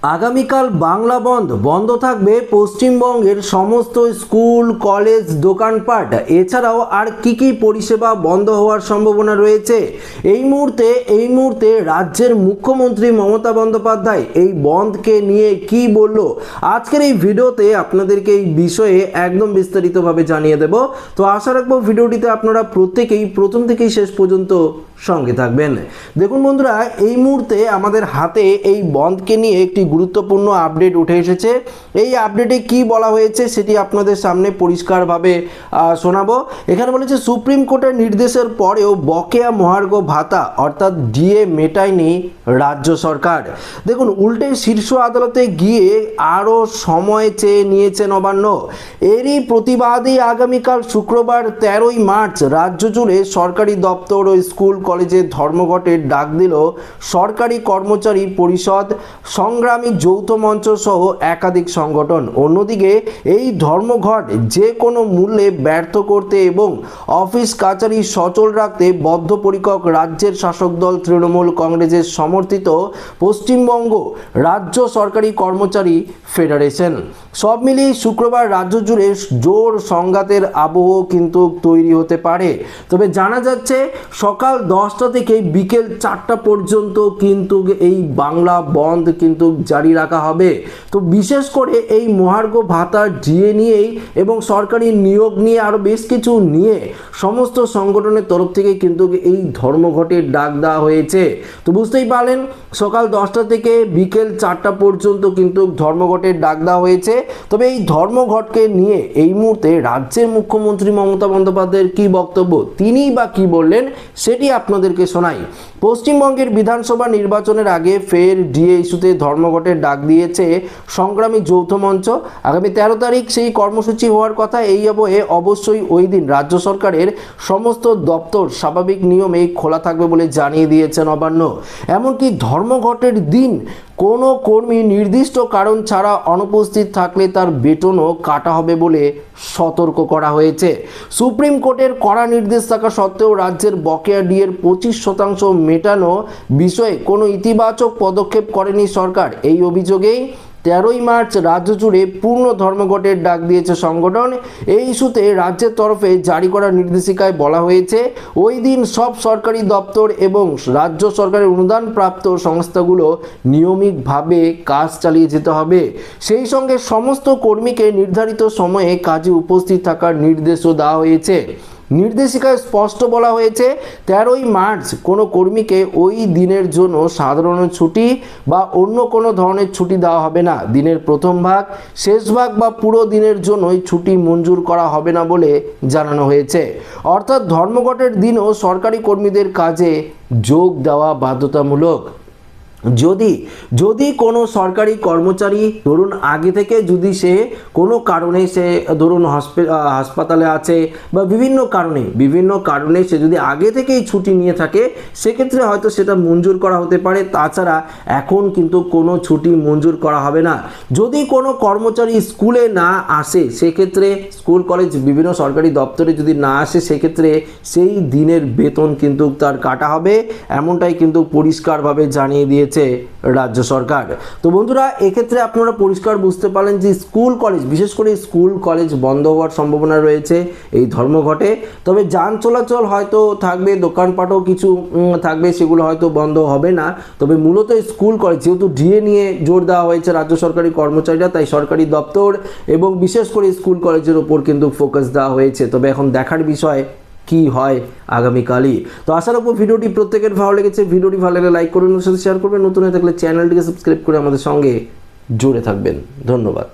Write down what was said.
আগামীকাল বাংলা বন্ধ থাকবে পশ্চিমবঙ্গের সমস্ত স্কুল, কলেজ, দোকানপাট। এছাড়াও আর কি পরিষেবা বন্ধ হওয়ার সম্ভাবনা রয়েছে এই মুহূর্তে রাজ্যের মুখ্যমন্ত্রী মমতা বন্দ্যোপাধ্যায় এই বন্ধকে নিয়ে কি বলল, আজকের এই ভিডিওতে আপনাদেরকে এই বিষয়ে একদম বিস্তারিতভাবে জানিয়ে দেব। তো আশা রাখবো ভিডিওটিতে আপনারা প্রত্যেকেই প্রথম থেকেই শেষ পর্যন্ত সঙ্গে থাকবেন। দেখুন বন্ধুরা, এই মুহূর্তে আমাদের হাতে এই বন্ধকে নিয়ে একটি গুরুত্বপূর্ণ আপডেট উঠে এসেছে। এই আপডেটে কি বলা হয়েছে সেটি আপনাদের সামনে পরিষ্কারভাবে শোনাবো। এখানে বলেছে, সুপ্রিম কোর্টের নির্দেশের পরেও বকেয়া মহার্ঘ ভাতা অর্থাৎ ডিএ মেটায়নি রাজ্য সরকার। দেখুন, উল্টে শীর্ষ আদালতে গিয়ে আরও সময় চেয়ে নিয়েছে নবান্ন। এরই প্রতিবাদে আগামীকাল শুক্রবার 13ই মার্চ রাজ্য জুড়ে সরকারি দপ্তর ও স্কুল কলেজে ধর্মঘটের ডাক দিল সরকারি কর্মচারী পরিষদ, সংগ্রামী যৌথ মঞ্চ সহ একাধিক সংগঠন। অন্যদিকে এই ধর্মঘট যে কোনো মূল্যে ব্যর্থ করতে এবং অফিস কাচারি সচল রাখতে বদ্ধপরিকর রাজ্যের শাসক দল তৃণমূল কংগ্রেসের সমর্থিত পশ্চিমবঙ্গ রাজ্য সরকারি কর্মচারী ফেডারেশন। সব মিলিয়ে শুক্রবার রাজ্য জুড়ে জোর সংঘাতের আবহ কিন্তু তৈরি হতে পারে। তবে জানা যাচ্ছে সকাল 10টা থেকে বিকেল 4টা পর্যন্ত কিন্তু এই বাংলা বন্ধ কিন্তু জারি রাখা হবে। তো বিশেষ করে এই মহার্ঘ ভাতা ডিএ নিয়েই এবং সরকারি নিয়োগ নিয়ে আরও বেশ কিছু নিয়ে সমস্ত সংগঠনের তরফ থেকে কিন্তু এই ধর্মঘটের ডাক দেওয়া হয়েছে। তো বুঝতেই পারলেন, সকাল 10টা থেকে বিকেল 4টা পর্যন্ত কিন্তু ধর্মঘটের ডাক দেওয়া হয়েছে। তবে এই ধর্মঘটকে নিয়ে এই মুহূর্তে রাজ্যের মুখ্যমন্ত্রী মমতা বন্দ্যোপাধ্যায়ের কি বক্তব্য, তিনি বা কি বললেন সেটি আপনাদেরকে শোনাই। পশ্চিমবঙ্গের বিধানসভা নির্বাচনের আগে ফের ডিএ ইস্যুতে ধর্মঘটের ডাক দিয়েছে সংগ্রামী যৌথ মঞ্চ। আগামী 13 তারিখ সেই কর্মসূচি হওয়ার কথা। এই আবহে অবশ্যই ওই দিন রাজ্য সরকারের সমস্ত দপ্তর স্বাভাবিক নিয়মেই খোলা থাকবে বলে জানিয়ে দিয়েছে নবান্ন। এমনকি ধর্মঘটের দিন কোনো কর্মী নির্দিষ্ট কারণ ছাড়া অনুপস্থিত থাকলে তার বেতনও কাটা হবে বলে সতর্ক করা হয়েছে। সুপ্রিম কোর্টের কড়া নির্দেশ থাকা সত্ত্বেও রাজ্যের বকেয়া ডিএর 25% মেটানো বিষয়ে কোনো ইতিবাচক পদক্ষেপ করেনি সরকার। এই অভিযোগেই 13ই মার্চ রাজ্য জুড়ে পূর্ণ ধর্মঘটের ডাক দিয়েছে সংগঠন। এই ইস্যুতে রাজ্যের তরফে জারি করা নির্দেশিকায় বলা হয়েছে, ওই দিন সব সরকারি দপ্তর এবং রাজ্য সরকারের অনুদানপ্রাপ্ত সংস্থাগুলো নিয়মিতভাবে কাজ চালিয়ে যেতে হবে। সেই সঙ্গে সমস্ত কর্মীকে নির্ধারিত সময়ে কাজে উপস্থিত থাকার নির্দেশও দেওয়া হয়েছে। নির্দেশিকায় স্পষ্ট বলা হয়েছে, 13ই মার্চ কোনো কর্মীকে ওই দিনের জন্য সাধারণ ছুটি বা অন্য কোনো ধরনের ছুটি দেওয়া হবে না। দিনের প্রথম ভাগ, শেষ ভাগ বা পুরো দিনের জন্যই ছুটি মঞ্জুর করা হবে না বলে জানানো হয়েছে। অর্থাৎ ধর্মঘটের দিনও সরকারি কর্মীদের কাজে যোগ দেওয়া বাধ্যতামূলক। যদি কোনো সরকারি কর্মচারী ধরুন আগে থেকে যদি সে কোনো কারণে সে ধরুন হাসপাতালে আছে বা বিভিন্ন কারণে সে যদি আগে থেকেই ছুটি নিয়ে থাকে, সেক্ষেত্রে হয়তো সেটা মঞ্জুর করা হতে পারে। তাছাড়া এখন কিন্তু কোনো ছুটি মঞ্জুর করা হবে না। যদি কোনো কর্মচারী স্কুলে না আসে, সেক্ষেত্রে স্কুল কলেজ বিভিন্ন সরকারি দপ্তরে যদি না আসে, সেক্ষেত্রে সেই দিনের বেতন কিন্তু তার কাটা হবে। এমনটাই কিন্তু পরিষ্কারভাবে জানিয়ে দিয়েছে রাজ্য সরকার। তো বন্ধুরা, এক্ষেত্রে আপনারা পরিষ্কার বুঝতে পারলেন যে স্কুল কলেজ, বিশেষ করে স্কুল কলেজ বন্ধ হওয়ার সম্ভাবনা রয়েছে এই ধর্মঘটে। তবে যান চলাচল হয়তো থাকবে, দোকানপাটও কিছু থাকবে, সেগুলো হয়তো বন্ধ হবে না। তবে মূলত স্কুল কলেজ, যেহেতু ডিএ নিয়ে জোর দেওয়া হয়েছে রাজ্য সরকারি কর্মচারীরা, তাই সরকারি দপ্তর এবং বিশেষ করে স্কুল কলেজের ওপর কিন্তু ফোকাস দেওয়া হয়েছে। তবে এখন দেখার বিষয় কি হয় আগামীকালই। তো আশা রাখবো ভিডিওটি প্রত্যেকের ভালো লেগেছে। ভিডিওটি ভালো লাগলে লাইক করবেন, সাথে শেয়ার করবেন। নতুন হয়ে থাকলে চ্যানেলটিকে সাবস্ক্রাইব করে আমাদের সঙ্গে জুড়ে থাকবেন। ধন্যবাদ।